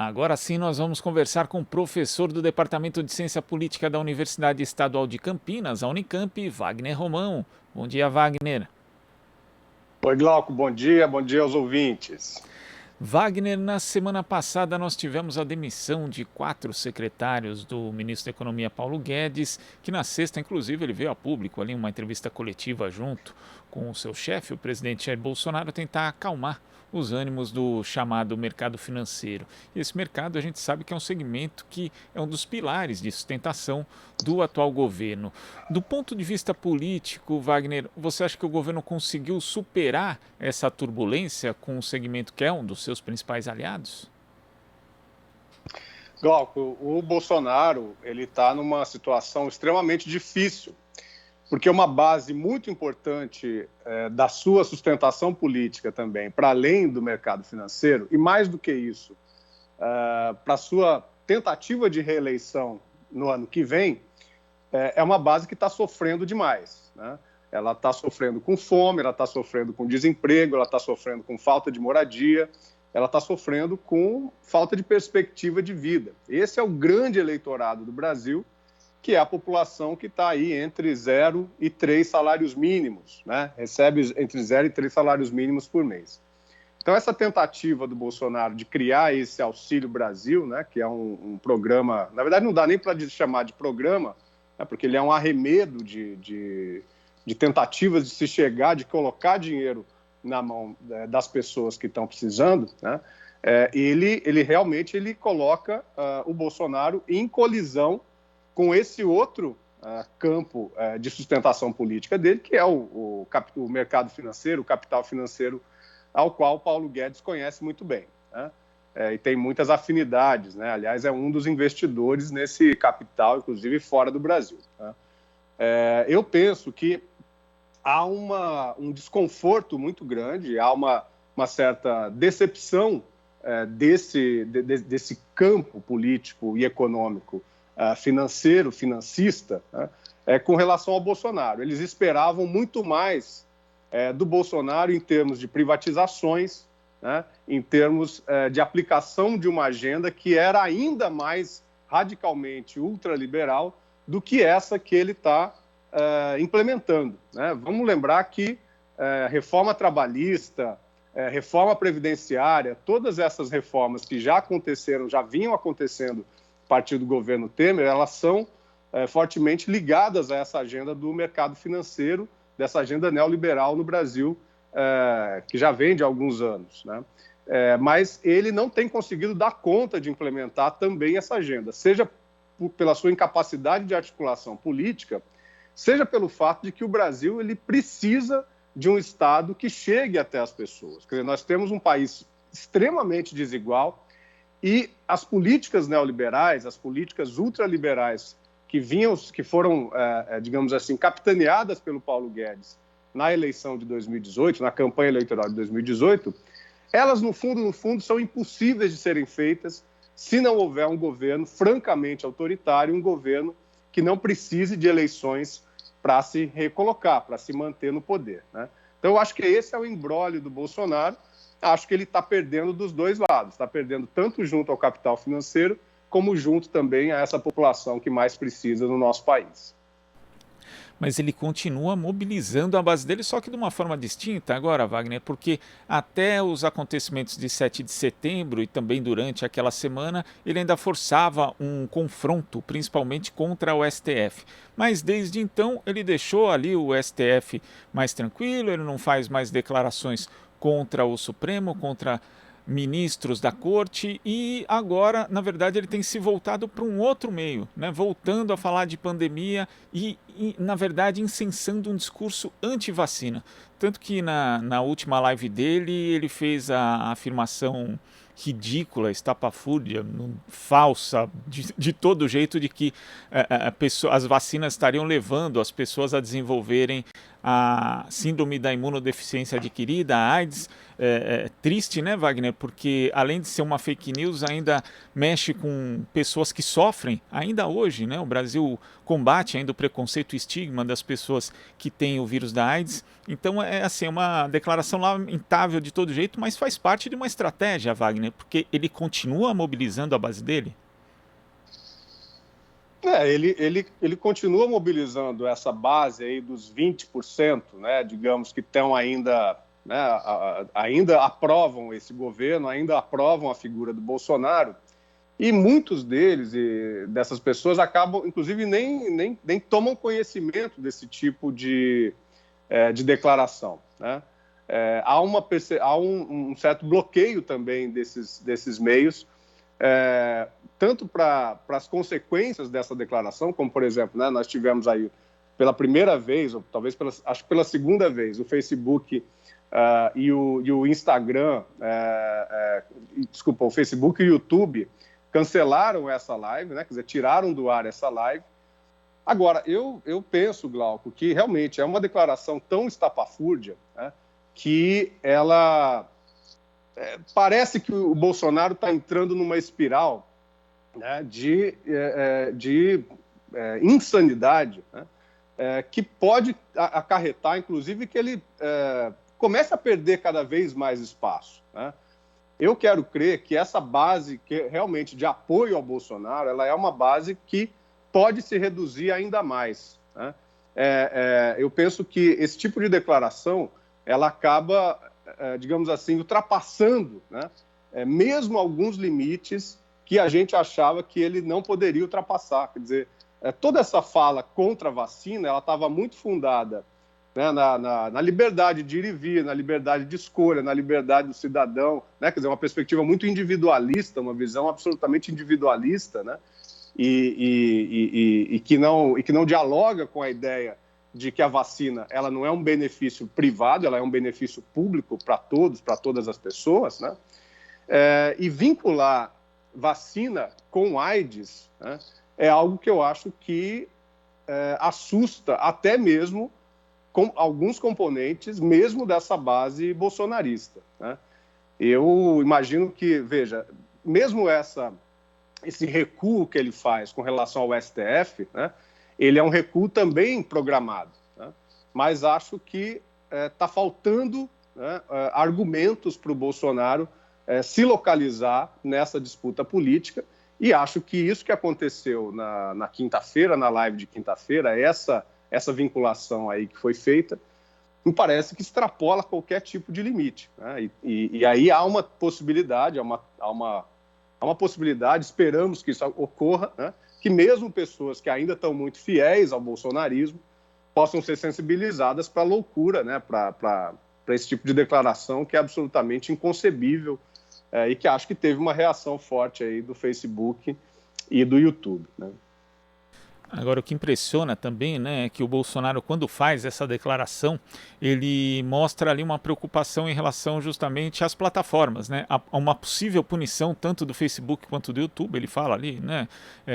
Agora sim, nós vamos conversar com o professor do Departamento de Ciência Política da Universidade Estadual de Campinas, a Unicamp, Wagner Romão. Bom dia, Wagner. Oi, Glauco, bom dia aos ouvintes. Wagner, na semana passada nós tivemos a demissão de 4 secretários do ministro da Economia Paulo Guedes, que na sexta, inclusive, ele veio a público ali, uma entrevista coletiva junto com o seu chefe, o presidente Jair Bolsonaro, tentar acalmar os ânimos do chamado mercado financeiro. E esse mercado a gente sabe que é um segmento que é um dos pilares de sustentação do atual governo. Do ponto de vista político, Wagner, você acha que o governo conseguiu superar essa turbulência com um segmento que é um dos seus principais aliados? Glauco, o Bolsonaro ele está numa situação extremamente difícil, porque uma base muito importante da sua sustentação política também, para além do mercado financeiro, e mais do que isso, para a sua tentativa de reeleição no ano que vem, é uma base que está sofrendo demais, né? Ela está sofrendo com fome, ela está sofrendo com desemprego, ela está sofrendo com falta de moradia, ela está sofrendo com falta de perspectiva de vida. Esse é o grande eleitorado do Brasil, que é a população que está aí entre 0 e 3 salários mínimos, né? Recebe entre 0 e 3 salários mínimos por mês. Então, essa tentativa do Bolsonaro de criar esse Auxílio Brasil, né, que é um programa, na verdade não dá nem para chamar de programa, né, porque ele é um arremedo de tentativas de se chegar, de colocar dinheiro na mão das pessoas que estão precisando, né? Ele realmente coloca o Bolsonaro em colisão com esse outro campo de sustentação política dele, que é o mercado financeiro, o capital financeiro, ao qual Paulo Guedes conhece muito bem, né? E tem muitas afinidades, né? Aliás, é um dos investidores nesse capital, inclusive fora do Brasil, né? Eu penso que há um desconforto muito grande, há uma certa decepção desse campo político e econômico financeiro, financista, né, com relação ao Bolsonaro. Eles esperavam muito mais do Bolsonaro em termos de privatizações, né, em termos de aplicação de uma agenda que era ainda mais radicalmente ultraliberal do que essa que ele está implementando, né? Vamos lembrar que reforma trabalhista, reforma previdenciária, todas essas reformas que já aconteceram, já vinham acontecendo a partir do governo Temer, elas são fortemente ligadas a essa agenda do mercado financeiro, dessa agenda neoliberal no Brasil, que já vem de alguns anos, né? Mas ele não tem conseguido dar conta de implementar também essa agenda, seja pela sua incapacidade de articulação política, seja pelo fato de que o Brasil ele precisa de um Estado que chegue até as pessoas. Quer dizer, nós temos um país extremamente desigual e as políticas neoliberais, as políticas ultraliberais que foram, digamos assim, capitaneadas pelo Paulo Guedes na eleição de 2018, na campanha eleitoral de 2018, elas, no fundo, são impossíveis de serem feitas se não houver um governo francamente autoritário, um governo que não precise de eleições para se recolocar, para se manter no poder, né? Então, eu acho que esse é o imbróglio do Bolsonaro. Acho que ele está perdendo dos dois lados, está perdendo tanto junto ao capital financeiro, como junto também a essa população que mais precisa no nosso país. Mas ele continua mobilizando a base dele, só que de uma forma distinta agora, Wagner, porque até os acontecimentos de 7 de setembro e também durante aquela semana, ele ainda forçava um confronto, principalmente contra o STF. Mas desde então ele deixou ali o STF mais tranquilo, ele não faz mais declarações contra o Supremo, contra ministros da corte, e agora, na verdade, ele tem se voltado para um outro meio, né? Voltando a falar de pandemia e, na verdade, incensando um discurso anti-vacina. Tanto que na última live dele, ele fez a afirmação ridícula, estapafúrdia, falsa, de todo jeito, de que as vacinas estariam levando as pessoas a desenvolverem a síndrome da imunodeficiência adquirida, a AIDS. Triste, né, Wagner? Porque além de ser uma fake news, ainda mexe com pessoas que sofrem, ainda hoje, né? O Brasil combate ainda o preconceito e estigma das pessoas que têm o vírus da AIDS. Então, assim, é uma declaração lamentável de todo jeito, mas faz parte de uma estratégia, Wagner, Wagner? Porque ele continua mobilizando a base dele? Ele continua mobilizando essa base aí dos 20%, né, digamos, que estão ainda, né, ainda aprovam esse governo, ainda aprovam a figura do Bolsonaro, e muitos deles, dessas pessoas, acabam, inclusive, nem tomam conhecimento desse tipo de declaração, né? Há um certo bloqueio também desses meios, tanto para as consequências dessa declaração, como, por exemplo, né, nós tivemos aí pela primeira vez, ou talvez acho que pela segunda vez, o Facebook e o Instagram, desculpa, o Facebook e o YouTube cancelaram essa live, né, quer dizer, tiraram do ar essa live. Agora, eu penso, Glauco, que realmente é uma declaração tão estapafúrdia, né, que ela parece que o Bolsonaro está entrando numa espiral, né, de insanidade, né, que pode acarretar, inclusive, que ele comece a perder cada vez mais espaço, né? Eu quero crer que essa base que realmente de apoio ao Bolsonaro, ela é uma base que pode se reduzir ainda mais, né? Eu penso que esse tipo de declaração, ela acaba, digamos assim, ultrapassando, né, mesmo alguns limites que a gente achava que ele não poderia ultrapassar. Quer dizer, toda essa fala contra a vacina, ela estava muito fundada, né, na liberdade de ir e vir, na liberdade de escolha, na liberdade do cidadão, né? Quer dizer, uma perspectiva muito individualista, uma visão absolutamente individualista, né? E que não dialoga com a ideia de que a vacina ela não é um benefício privado, ela é um benefício público para todos, para todas as pessoas, né? E vincular vacina com AIDS, né, é algo que eu acho que assusta até mesmo com alguns componentes, mesmo dessa base bolsonarista, né? Eu imagino que, veja, mesmo esse recuo que ele faz com relação ao STF, né, ele é um recuo também programado, né? Mas acho que está faltando, né, argumentos para o Bolsonaro se localizar nessa disputa política, e acho que isso que aconteceu na quinta-feira, na live de quinta-feira, essa vinculação aí que foi feita, me parece que extrapola qualquer tipo de limite, né? E aí há uma possibilidade, esperamos que isso ocorra, né, que mesmo pessoas que ainda estão muito fiéis ao bolsonarismo possam ser sensibilizadas para a loucura, né, para esse tipo de declaração que é absolutamente inconcebível, e que acho que teve uma reação forte aí do Facebook e do YouTube, né? Agora, o que impressiona também, né, é que o Bolsonaro, quando faz essa declaração, ele mostra ali uma preocupação em relação justamente às plataformas, né, a uma possível punição tanto do Facebook quanto do YouTube. Ele fala ali, né,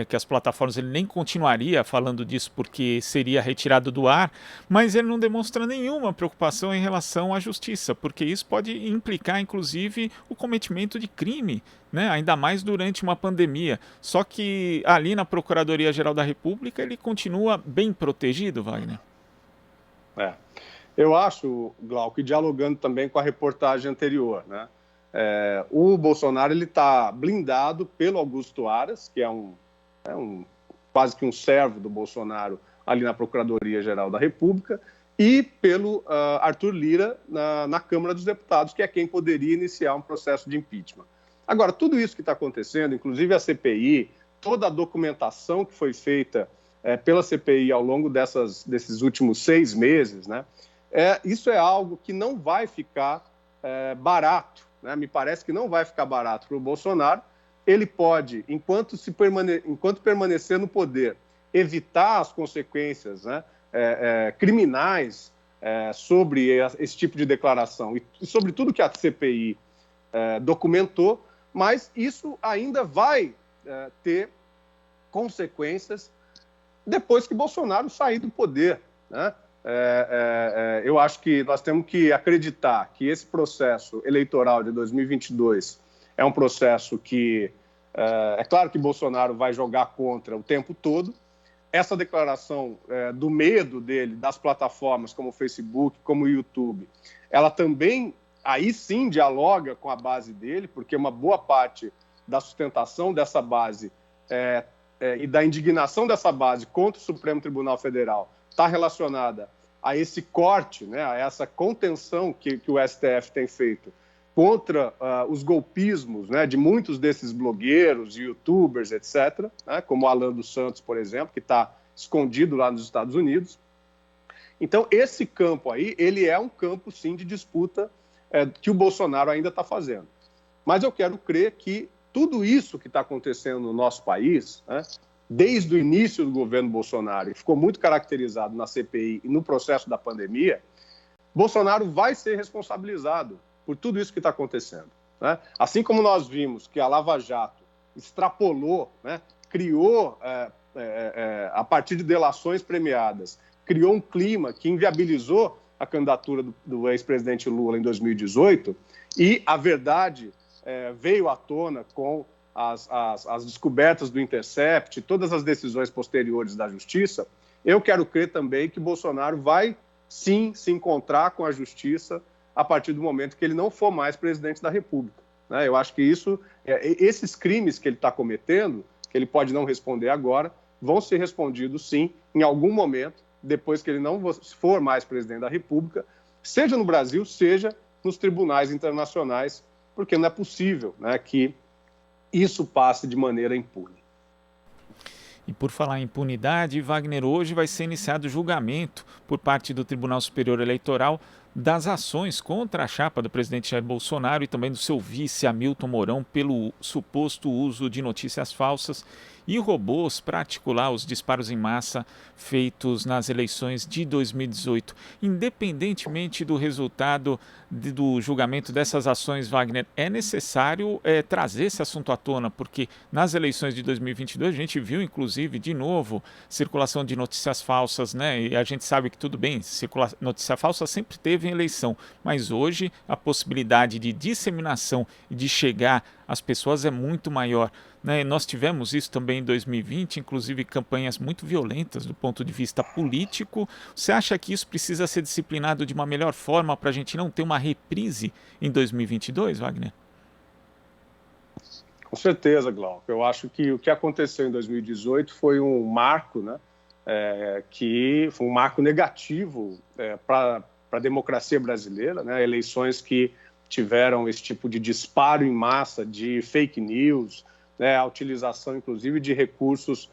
que as plataformas, ele nem continuaria falando disso porque seria retirado do ar, mas ele não demonstra nenhuma preocupação em relação à justiça, porque isso pode implicar, inclusive, o cometimento de crime, né, ainda mais durante uma pandemia. Só que ali na Procuradoria-Geral da República ele continua bem protegido, Wagner? Eu acho, Glauco, dialogando também com a reportagem anterior, né, o Bolsonaro está blindado pelo Augusto Aras, que é quase que um servo do Bolsonaro ali na Procuradoria-Geral da República, e pelo Arthur Lira na Câmara dos Deputados, que é quem poderia iniciar um processo de impeachment. Agora, tudo isso que está acontecendo, inclusive a CPI, toda a documentação que foi feita pela CPI ao longo desses últimos 6 meses, né, isso é algo que não vai ficar barato, né? Me parece que não vai ficar barato para o Bolsonaro. Ele pode, enquanto permanecer no poder, evitar as consequências, né, criminais sobre esse tipo de declaração e sobre tudo que a CPI documentou, mas isso ainda vai ter consequências depois que Bolsonaro sair do poder, né? Eu acho que nós temos que acreditar que esse processo eleitoral de 2022 é um processo que, é claro que Bolsonaro vai jogar contra o tempo todo. Essa declaração do medo dele, das plataformas como o Facebook, como o YouTube, ela também aí sim dialoga com a base dele, porque uma boa parte da sustentação dessa base e da indignação dessa base contra o Supremo Tribunal Federal está relacionada a esse corte, né, a essa contenção que o STF tem feito contra os golpismos, né, de muitos desses blogueiros, youtubers, etc., né, como o Alan dos Santos, por exemplo, que está escondido lá nos Estados Unidos. Então, esse campo aí, ele é um campo, sim, de disputa que o Bolsonaro ainda está fazendo. Mas eu quero crer que tudo isso que está acontecendo no nosso país, né, desde o início do governo Bolsonaro, e ficou muito caracterizado na CPI e no processo da pandemia, Bolsonaro vai ser responsabilizado por tudo isso que está acontecendo, né? Assim como nós vimos que a Lava Jato extrapolou, né, criou, a partir de delações premiadas, criou um clima que inviabilizou a candidatura do ex-presidente Lula em 2018, e a verdade veio à tona com as descobertas do Intercept, todas as decisões posteriores da Justiça. Eu quero crer também que Bolsonaro vai, sim, se encontrar com a Justiça a partir do momento que ele não for mais presidente da República, né? Eu acho que esses crimes que ele está cometendo, que ele pode não responder agora, vão ser respondidos, sim, em algum momento, depois que ele não for mais presidente da República, seja no Brasil, seja nos tribunais internacionais, porque não é possível, né, que isso passe de maneira impune. E por falar em impunidade, Wagner, hoje vai ser iniciado o julgamento por parte do Tribunal Superior Eleitoral das ações contra a chapa do presidente Jair Bolsonaro e também do seu vice Hamilton Mourão pelo suposto uso de notícias falsas e robôs para articular os disparos em massa feitos nas eleições de 2018. Independentemente do resultado do julgamento dessas ações, Wagner, é necessário trazer esse assunto à tona, porque nas eleições de 2022 a gente viu, inclusive, de novo, circulação de notícias falsas, né? E a gente sabe que tudo bem, notícia falsa sempre teve em eleição, mas hoje a possibilidade de disseminação e de chegar às pessoas é muito maior, né? Nós tivemos isso também em 2020, inclusive campanhas muito violentas do ponto de vista político. Você acha que isso precisa ser disciplinado de uma melhor forma para a gente não ter uma reprise em 2022, Wagner? Com certeza, Glauco. Eu acho que o que aconteceu em 2018 foi um marco, né, que foi um marco negativo para a democracia brasileira, né? Eleições que tiveram esse tipo de disparo em massa de fake news, né, a utilização, inclusive, de recursos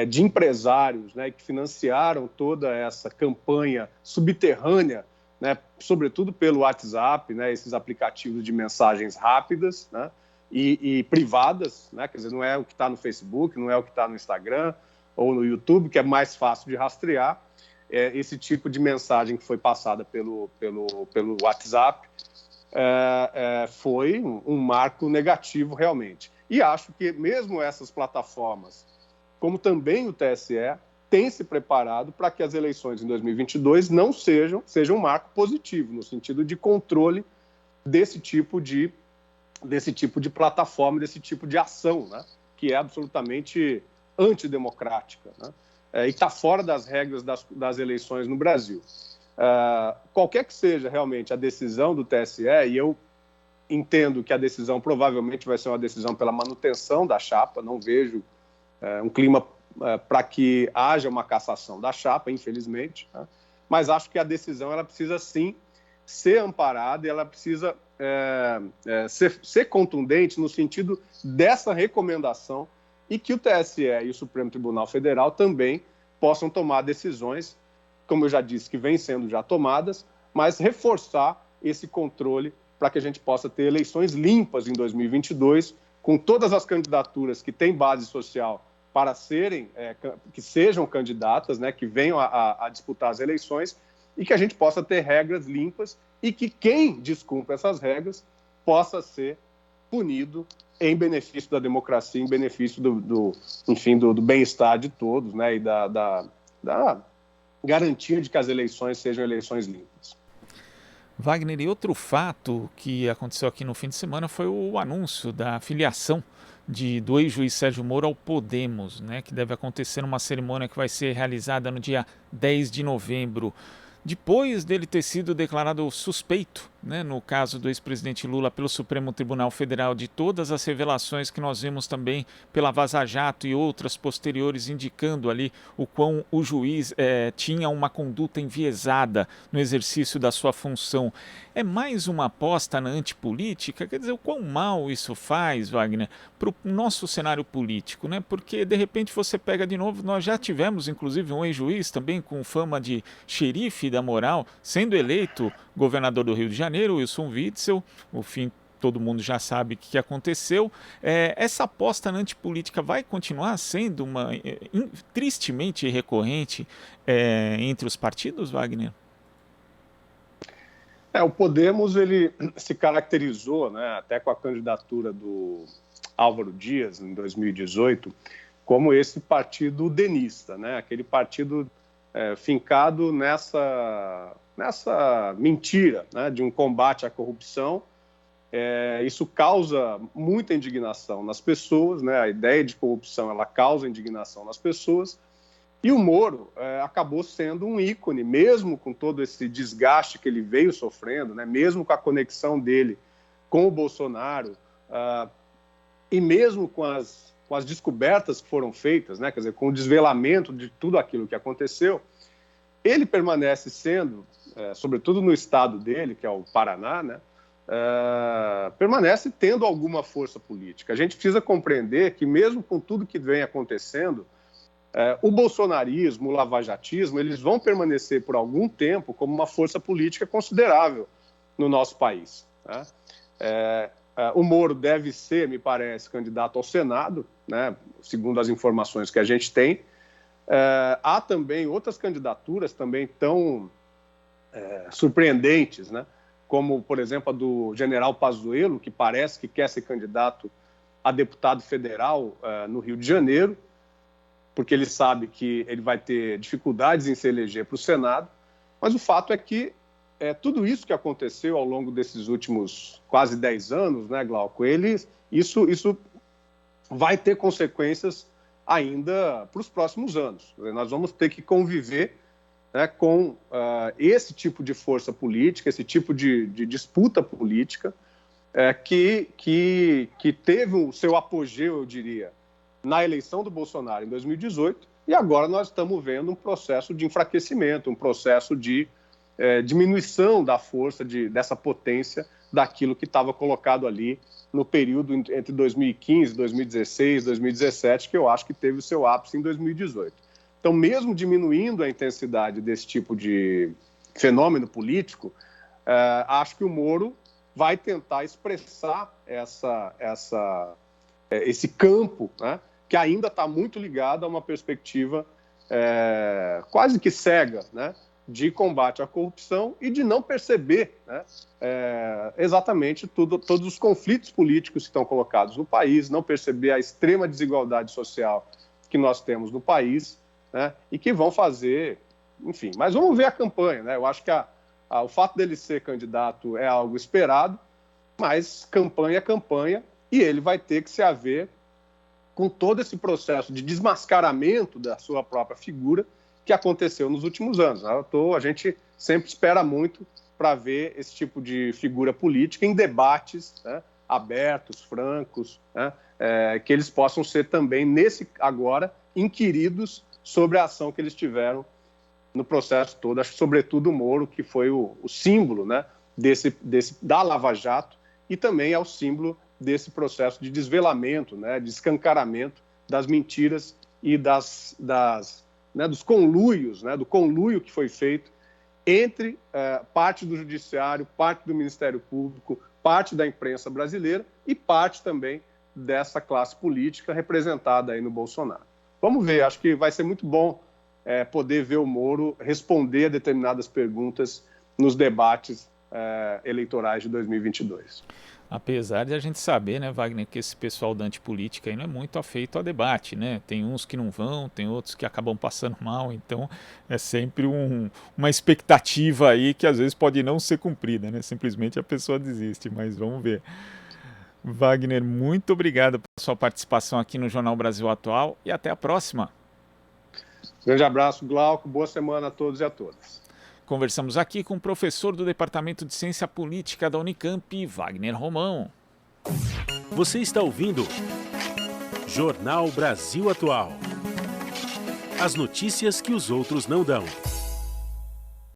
de empresários, né, que financiaram toda essa campanha subterrânea, né, sobretudo pelo WhatsApp, né, esses aplicativos de mensagens rápidas, né, e privadas, né, quer dizer, não é o que está no Facebook, não é o que está no Instagram ou no YouTube, que é mais fácil de rastrear. Esse tipo de mensagem que foi passada pelo WhatsApp foi um marco negativo realmente. E acho que mesmo essas plataformas, como também o TSE, têm se preparado para que as eleições em 2022 não sejam um marco positivo, no sentido de controle desse tipo de plataforma, desse tipo de ação, né, que é absolutamente antidemocrática, né, e está fora das regras das eleições no Brasil. Qualquer que seja realmente a decisão do TSE, e eu entendo que a decisão provavelmente vai ser uma decisão pela manutenção da chapa, não vejo um clima para que haja uma cassação da chapa, infelizmente, né? Mas acho que a decisão ela precisa sim ser amparada e ela precisa ser contundente no sentido dessa recomendação e que o TSE e o Supremo Tribunal Federal também possam tomar decisões, como eu já disse, que vêm sendo já tomadas, mas reforçar esse controle para que a gente possa ter eleições limpas em 2022, com todas as candidaturas que têm base social para que sejam candidatas, né, que venham a disputar as eleições, e que a gente possa ter regras limpas e que quem descumpre essas regras possa ser punido em benefício da democracia, em benefício do bem-estar de todos, né, e da garantia de que as eleições sejam eleições limpas. Wagner, e outro fato que aconteceu aqui no fim de semana foi o anúncio da filiação do ex-juiz Sérgio Moro ao Podemos, né, que deve acontecer numa cerimônia que vai ser realizada no dia 10 de novembro. Depois dele ter sido declarado suspeito né, no caso do ex-presidente Lula pelo Supremo Tribunal Federal, de todas as revelações que nós vimos também pela Vaza Jato e outras posteriores, indicando ali o quão o juiz tinha uma conduta enviesada no exercício da sua função. É mais uma aposta na antipolítica? Quer dizer, o quão mal isso faz, Wagner, para o nosso cenário político, né? Porque de repente você pega de novo, nós já tivemos inclusive um ex-juiz também com fama de xerife da moral, sendo eleito governador do Rio de Janeiro, Wilson Witzel. O fim todo mundo já sabe o que aconteceu. Essa aposta na antipolítica vai continuar sendo uma tristemente recorrente entre os partidos, Wagner? O Podemos ele se caracterizou, né, até com a candidatura do Álvaro Dias em 2018, como esse partido denista, né, aquele partido fincado nessa mentira, né, de um combate à corrupção. Isso causa muita indignação nas pessoas, né, a ideia de corrupção ela causa indignação nas pessoas. E o Moro acabou sendo um ícone, mesmo com todo esse desgaste que ele veio sofrendo, né, mesmo com a conexão dele com o Bolsonaro, e mesmo com as descobertas que foram feitas, né, quer dizer, com o desvelamento de tudo aquilo que aconteceu, ele permanece sendo, sobretudo no estado dele, que é o Paraná, né, permanece tendo alguma força política. A gente precisa compreender que, mesmo com tudo que vem acontecendo, o bolsonarismo, o lavajatismo, eles vão permanecer por algum tempo como uma força política considerável no nosso país, né? O Moro deve ser, me parece, candidato ao Senado, né, segundo as informações que a gente tem. Há também outras candidaturas também tão surpreendentes, né, como, por exemplo, a do general Pazuello, que parece que quer ser candidato a deputado federal no Rio de Janeiro, porque ele sabe que ele vai ter dificuldades em se eleger para o Senado. Mas o fato é que tudo isso que aconteceu ao longo desses últimos quase 10 anos, né, Glauco, isso vai ter consequências ainda para os próximos anos. Nós vamos ter que conviver, né, com esse tipo de força política, esse tipo de disputa política, que teve o seu apogeu, eu diria, na eleição do Bolsonaro em 2018, e agora nós estamos vendo um processo de enfraquecimento, um processo de diminuição da força, dessa potência daquilo que estava colocado ali no período entre 2015, 2016, 2017, que eu acho que teve o seu ápice em 2018. Então, mesmo diminuindo a intensidade desse tipo de fenômeno político, acho que o Moro vai tentar expressar esse campo, né, que ainda está muito ligado a uma perspectiva quase que cega, né, de combate à corrupção e de não perceber, né, exatamente todos os conflitos políticos que estão colocados no país, não perceber a extrema desigualdade social que nós temos no país, né, e que vão fazer, enfim. Mas vamos ver a campanha, né? Eu acho que o fato dele ser candidato é algo esperado, mas campanha é campanha, e ele vai ter que se haver com todo esse processo de desmascaramento da sua própria figura que aconteceu nos últimos anos. A gente sempre espera muito para ver esse tipo de figura política em debates, né, abertos, francos, né, que eles possam ser também, agora, inquiridos sobre a ação que eles tiveram no processo todo. Acho que, sobretudo, o Moro, que foi o símbolo, né, da Lava Jato, e também é o símbolo desse processo de desvelamento, né, de escancaramento das mentiras e dos conluios, né, do conluio que foi feito entre parte do Judiciário, parte do Ministério Público, parte da imprensa brasileira e parte também dessa classe política representada aí no Bolsonaro. Vamos ver, acho que vai ser muito bom poder ver o Moro responder a determinadas perguntas nos debates eleitorais de 2022. Apesar de a gente saber, né, Wagner, que esse pessoal da antipolítica aí não é muito afeito a debate, né? Tem uns que não vão, tem outros que acabam passando mal, então é sempre uma expectativa aí que às vezes pode não ser cumprida, né? Simplesmente a pessoa desiste, mas vamos ver. Wagner, muito obrigado pela sua participação aqui no Jornal Brasil Atual e até a próxima. Grande abraço, Glauco, boa semana a todos e a todas. Conversamos aqui com o professor do Departamento de Ciência Política da Unicamp, Wagner Romão. Você está ouvindo Jornal Brasil Atual. As notícias que os outros não dão.